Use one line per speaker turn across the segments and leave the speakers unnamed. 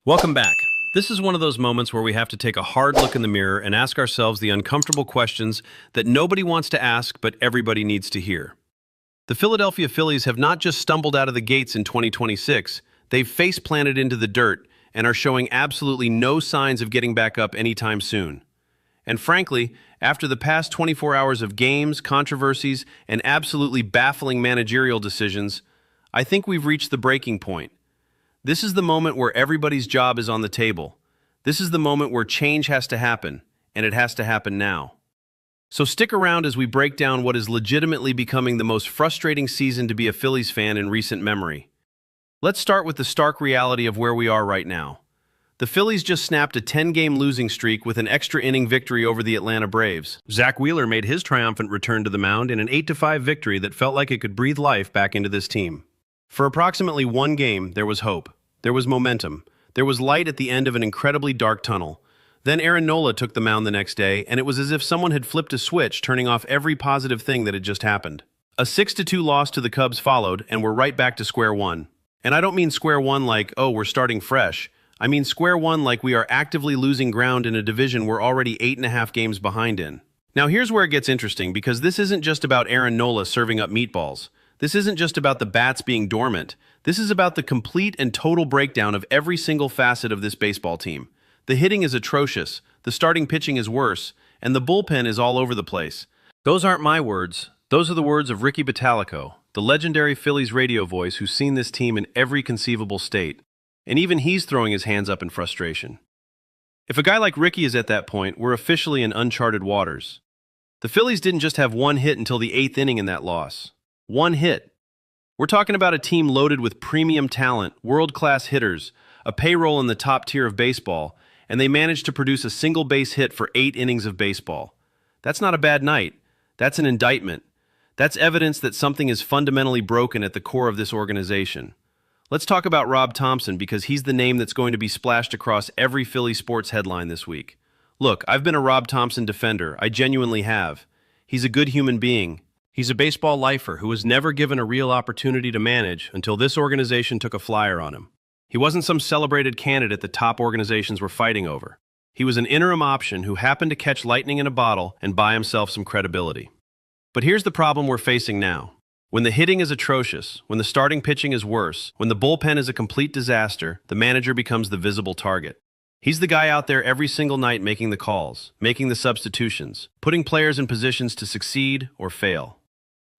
Welcome back. This is one of those moments where we have to take a hard look in the mirror and ask ourselves the uncomfortable questions that nobody wants to ask but everybody needs to hear. The Philadelphia Phillies have not just stumbled out of the gates in 2026, they've face-planted into the dirt and are showing absolutely no signs of getting back up anytime soon. And frankly, after the past 24 hours of games, controversies, and absolutely baffling managerial decisions, I think we've reached the breaking point. This is the moment where everybody's job is on the table. This is the moment where change has to happen, and it has to happen now. So stick around as we break down what is legitimately becoming the most frustrating season to be a Phillies fan in recent memory. Let's start with the stark reality of where we are right now. The Phillies just snapped a 10-game losing streak with an extra-inning victory over the Atlanta Braves. Zach Wheeler made his triumphant return to the mound in an 8-5 victory that felt like it could breathe life back into this team. For approximately one game, there was hope. There was momentum. There was light at the end of an incredibly dark tunnel. Then Aaron Nola took the mound the next day, and it was as if someone had flipped a switch, turning off every positive thing that had just happened. A 6-2 loss to the Cubs followed, and we're right back to square one. And I don't mean square one like, oh, we're starting fresh. I mean square one like we are actively losing ground in a division we're already 8.5 games behind in. Now here's where it gets interesting, because this isn't just about Aaron Nola serving up meatballs. This isn't just about the bats being dormant. This is about the complete and total breakdown of every single facet of this baseball team. The hitting is atrocious, the starting pitching is worse, and the bullpen is all over the place. Those aren't my words. Those are the words of Ricky Bottalico, the legendary Phillies radio voice who's seen this team in every conceivable state. And even he's throwing his hands up in frustration. If a guy like Ricky is at that point, we're officially in uncharted waters. The Phillies didn't just have one hit until the 8th inning in that loss. One hit. We're talking about a team loaded with premium talent, world-class hitters, a payroll in the top tier of baseball, and they managed to produce a single base hit for 8 innings of baseball. That's not a bad night. That's an indictment. That's evidence that something is fundamentally broken at the core of this organization. Let's talk about Rob Thomson, because he's the name that's going to be splashed across every Philly sports headline this week. Look, I've been a Rob Thomson defender. I genuinely have. He's a good human being. He's a baseball lifer who was never given a real opportunity to manage until this organization took a flyer on him. He wasn't some celebrated candidate the top organizations were fighting over. He was an interim option who happened to catch lightning in a bottle and buy himself some credibility. But here's the problem we're facing now. When the hitting is atrocious, when the starting pitching is worse, when the bullpen is a complete disaster, the manager becomes the visible target. He's the guy out there every single night making the calls, making the substitutions, putting players in positions to succeed or fail.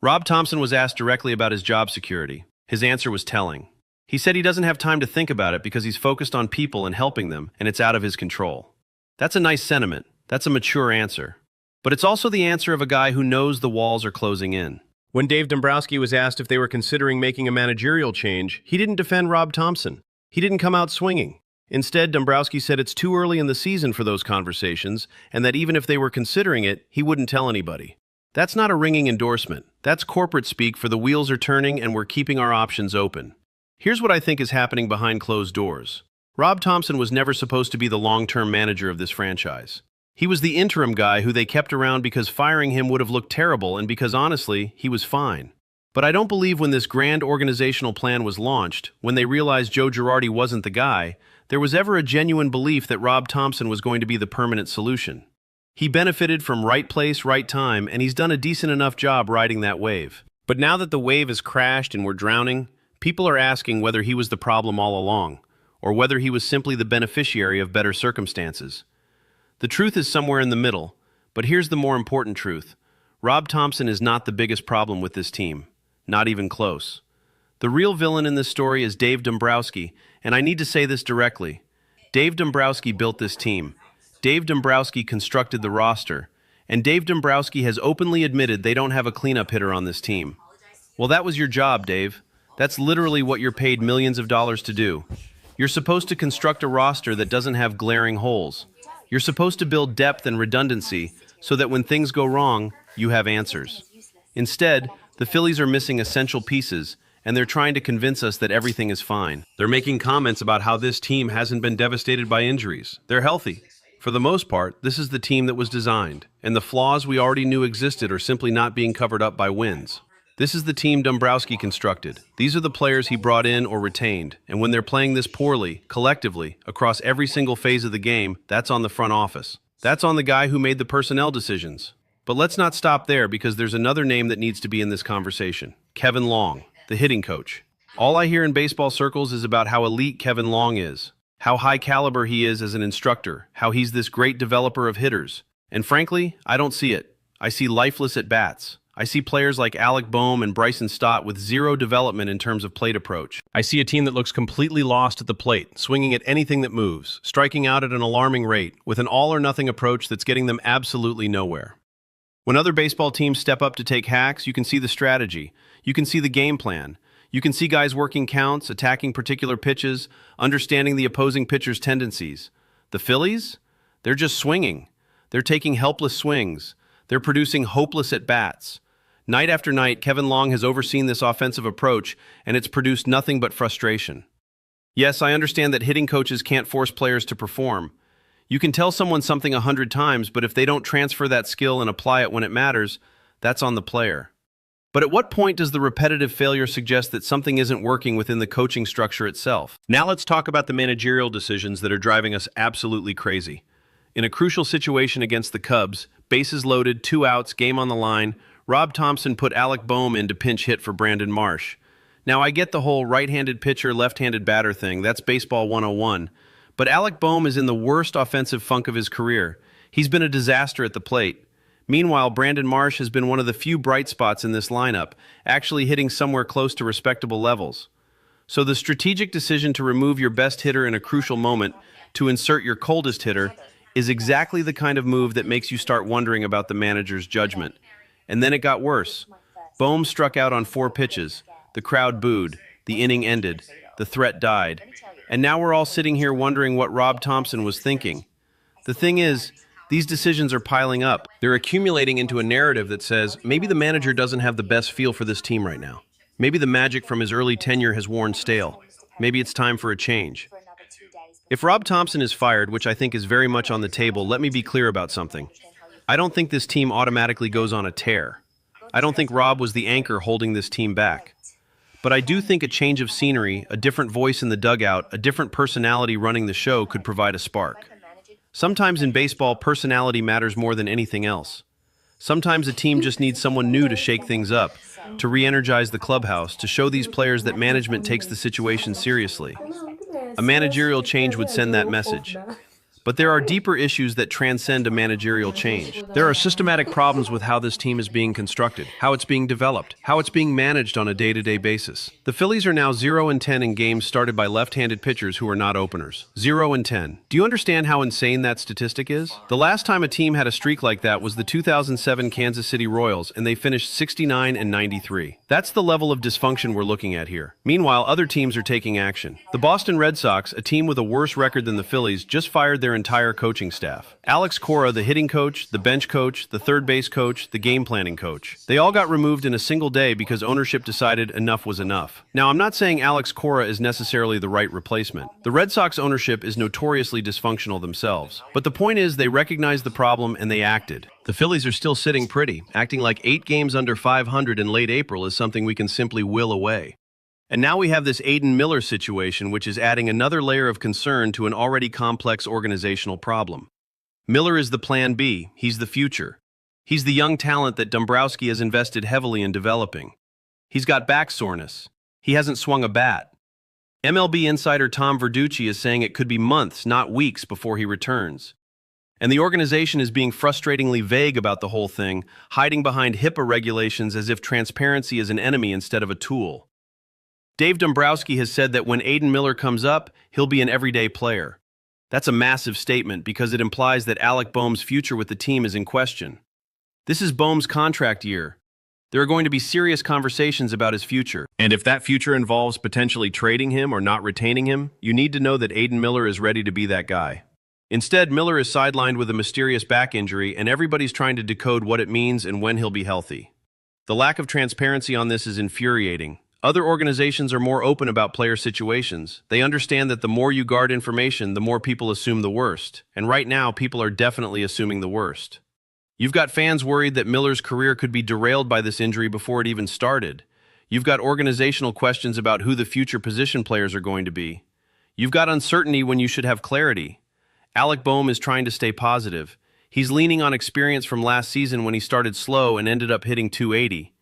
Rob Thomson was asked directly about his job security. His answer was telling. He said he doesn't have time to think about it because he's focused on people and helping them, and it's out of his control. That's a nice sentiment. That's a mature answer. But it's also the answer of a guy who knows the walls are closing in. When Dave Dombrowski was asked if they were considering making a managerial change, he didn't defend Rob Thomson. He didn't come out swinging. Instead, Dombrowski said it's too early in the season for those conversations, and that even if they were considering it, he wouldn't tell anybody. That's not a ringing endorsement. That's corporate speak for the wheels are turning and we're keeping our options open. Here's what I think is happening behind closed doors. Rob Thomson was never supposed to be the long-term manager of this franchise. He was the interim guy who they kept around because firing him would have looked terrible and because, honestly, he was fine. But I don't believe when this grand organizational plan was launched, when they realized Joe Girardi wasn't the guy, there was ever a genuine belief that Rob Thomson was going to be the permanent solution. He benefited from right place, right time, and he's done a decent enough job riding that wave. But now that the wave has crashed and we're drowning, people are asking whether he was the problem all along, or whether he was simply the beneficiary of better circumstances. The truth is somewhere in the middle, but here's the more important truth. Rob Thomson is not the biggest problem with this team. Not even close. The real villain in this story is Dave Dombrowski, and I need to say this directly. Dave Dombrowski built this team. Dave Dombrowski constructed the roster, and Dave Dombrowski has openly admitted they don't have a cleanup hitter on this team. Well, that was your job, Dave. That's literally what you're paid millions of dollars to do. You're supposed to construct a roster that doesn't have glaring holes. You're supposed to build depth and redundancy so that when things go wrong, you have answers. Instead, the Phillies are missing essential pieces, and they're trying to convince us that everything is fine. They're making comments about how this team hasn't been devastated by injuries. They're healthy. For the most part, this is the team that was designed, and the flaws we already knew existed are simply not being covered up by wins. This is the team Dombrowski constructed. These are the players he brought in or retained, and when they're playing this poorly, collectively, across every single phase of the game, that's on the front office. That's on the guy who made the personnel decisions. But let's not stop there because there's another name that needs to be in this conversation. Kevin Long, the hitting coach. All I hear in baseball circles is about how elite Kevin Long is, how high caliber he is as an instructor, how he's this great developer of hitters. And frankly, I don't see it. I see lifeless at-bats. I see players like Alec Boehm and Bryson Stott with zero development in terms of plate approach. I see a team that looks completely lost at the plate, swinging at anything that moves, striking out at an alarming rate, with an all-or-nothing approach that's getting them absolutely nowhere. When other baseball teams step up to take hacks, you can see the strategy. You can see the game plan. You can see guys working counts, attacking particular pitches, understanding the opposing pitcher's tendencies. The Phillies? They're just swinging. They're taking helpless swings. They're producing hopeless at-bats. Night after night, Kevin Long has overseen this offensive approach, and it's produced nothing but frustration. Yes, I understand that hitting coaches can't force players to perform. You can tell someone something 100 times, but if they don't transfer that skill and apply it when it matters, that's on the player. But at what point does the repetitive failure suggest that something isn't working within the coaching structure itself? Now let's talk about the managerial decisions that are driving us absolutely crazy. In a crucial situation against the Cubs, bases loaded, 2 outs, game on the line, Rob Thomson put Alec Boehm in to pinch hit for Brandon Marsh. Now, I get the whole right-handed pitcher, left-handed batter thing. That's baseball 101. But Alec Boehm is in the worst offensive funk of his career. He's been a disaster at the plate. Meanwhile, Brandon Marsh has been one of the few bright spots in this lineup, actually hitting somewhere close to respectable levels. So the strategic decision to remove your best hitter in a crucial moment to insert your coldest hitter is exactly the kind of move that makes you start wondering about the manager's judgment. And then it got worse. Boehm struck out on 4 pitches. The crowd booed. The inning ended. The threat died. And now we're all sitting here wondering what Rob Thomson was thinking. The thing is, these decisions are piling up. They're accumulating into a narrative that says maybe the manager doesn't have the best feel for this team right now. Maybe the magic from his early tenure has worn stale. Maybe it's time for a change. If Rob Thomson is fired, which I think is very much on the table, let me be clear about something. I don't think this team automatically goes on a tear. I don't think Rob was the anchor holding this team back. But I do think a change of scenery, a different voice in the dugout, a different personality running the show could provide a spark. Sometimes in baseball, personality matters more than anything else. Sometimes a team just needs someone new to shake things up, to re-energize the clubhouse, to show these players that management takes the situation seriously. A managerial change would send that message. But there are deeper issues that transcend a managerial change. There are systematic problems with how this team is being constructed, how it's being developed, how it's being managed on a day-to-day basis. The Phillies are now 0-10 in games started by left-handed pitchers who are not openers. 0-10. Do you understand how insane that statistic is? The last time a team had a streak like that was the 2007 Kansas City Royals, and they finished 69-93. That's the level of dysfunction we're looking at here. Meanwhile, other teams are taking action. The Boston Red Sox, a team with a worse record than the Phillies, just fired their entire coaching staff. Alex Cora, the hitting coach, the bench coach, the third base coach, the game planning coach. They all got removed in a single day because ownership decided enough was enough. Now, I'm not saying Alex Cora is necessarily the right replacement. The Red Sox ownership is notoriously dysfunctional themselves. But the point is they recognized the problem and they acted. The Phillies are still sitting pretty, acting like 8 games under 500 in late April is something we can simply will away. And now we have this Aiden Miller situation, which is adding another layer of concern to an already complex organizational problem. Miller is the plan B. He's the future. He's the young talent that Dombrowski has invested heavily in developing. He's got back soreness. He hasn't swung a bat. MLB insider Tom Verducci is saying it could be months, not weeks, before he returns. And the organization is being frustratingly vague about the whole thing, hiding behind HIPAA regulations as if transparency is an enemy instead of a tool. Dave Dombrowski has said that when Aiden Miller comes up, he'll be an everyday player. That's a massive statement because it implies that Alec Boehm's future with the team is in question. This is Boehm's contract year. There are going to be serious conversations about his future. And if that future involves potentially trading him or not retaining him, you need to know that Aiden Miller is ready to be that guy. Instead, Miller is sidelined with a mysterious back injury, and everybody's trying to decode what it means and when he'll be healthy. The lack of transparency on this is infuriating. Other organizations are more open about player situations. They understand that the more you guard information, the more people assume the worst. And right now, people are definitely assuming the worst. You've got fans worried that Miller's career could be derailed by this injury before it even started. You've got organizational questions about who the future position players are going to be. You've got uncertainty when you should have clarity. Alec Boehm is trying to stay positive. He's leaning on experience from last season when he started slow and ended up hitting 280.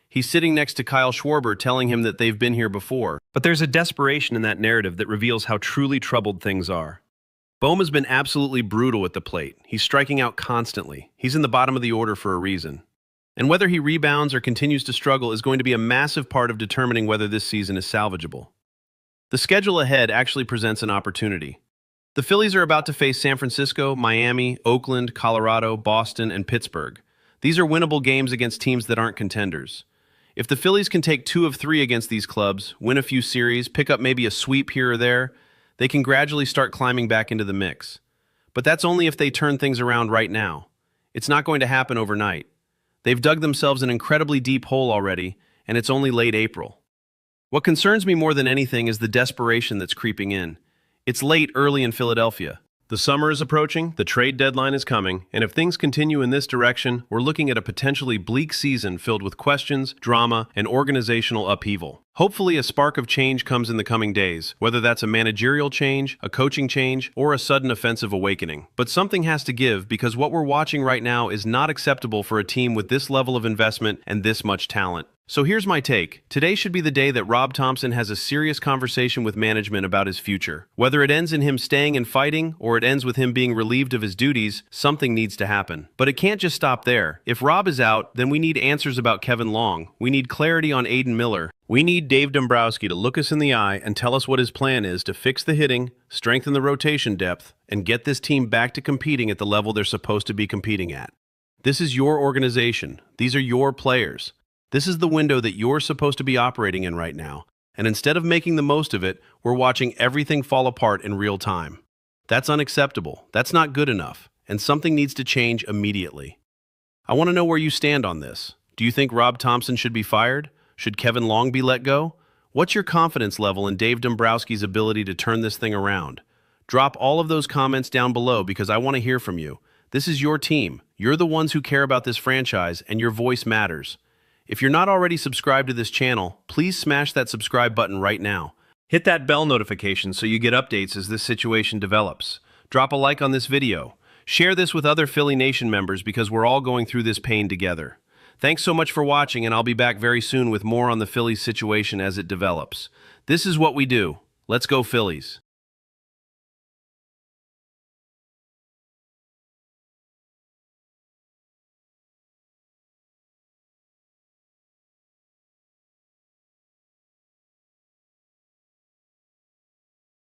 He's sitting next to Kyle Schwarber telling him that they've been here before. But there's a desperation in that narrative that reveals how truly troubled things are. Boehm has been absolutely brutal at the plate. He's striking out constantly. He's in the bottom of the order for a reason. And whether he rebounds or continues to struggle is going to be a massive part of determining whether this season is salvageable. The schedule ahead actually presents an opportunity. The Phillies are about to face San Francisco, Miami, Oakland, Colorado, Boston, and Pittsburgh. These are winnable games against teams that aren't contenders. If the Phillies can take 2 of 3 against these clubs, win a few series, pick up maybe a sweep here or there, they can gradually start climbing back into the mix. But that's only if they turn things around right now. It's not going to happen overnight. They've dug themselves an incredibly deep hole already, and it's only late April. What concerns me more than anything is the desperation that's creeping in. It's late early in Philadelphia. The summer is approaching, the trade deadline is coming, and if things continue in this direction, we're looking at a potentially bleak season filled with questions, drama, and organizational upheaval. Hopefully a spark of change comes in the coming days, whether that's a managerial change, a coaching change, or a sudden offensive awakening. But something has to give because what we're watching right now is not acceptable for a team with this level of investment and this much talent. So here's my take. Today should be the day that Rob Thomson has a serious conversation with management about his future. Whether it ends in him staying and fighting, or it ends with him being relieved of his duties, something needs to happen. But it can't just stop there. If Rob is out, then we need answers about Kevin Long. We need clarity on Aiden Miller. We need Dave Dombrowski to look us in the eye and tell us what his plan is to fix the hitting, strengthen the rotation depth, and get this team back to competing at the level they're supposed to be competing at. This is your organization. These are your players. This is the window that you're supposed to be operating in right now, and instead of making the most of it, we're watching everything fall apart in real time. That's unacceptable. That's not good enough, and something needs to change immediately. I want to know where you stand on this. Do you think Rob Thomson should be fired? Should Kevin Long be let go? What's your confidence level in Dave Dombrowski's ability to turn this thing around? Drop all of those comments down below because I want to hear from you. This is your team. You're the ones who care about this franchise, and your voice matters. If you're not already subscribed to this channel, please smash that subscribe button right now. Hit that bell notification so you get updates as this situation develops. Drop a like on this video. Share this with other Philly Nation members because we're all going through this pain together. Thanks so much for watching, and I'll be back very soon with more on the Phillies situation as it develops. This is what we do. Let's go Phillies.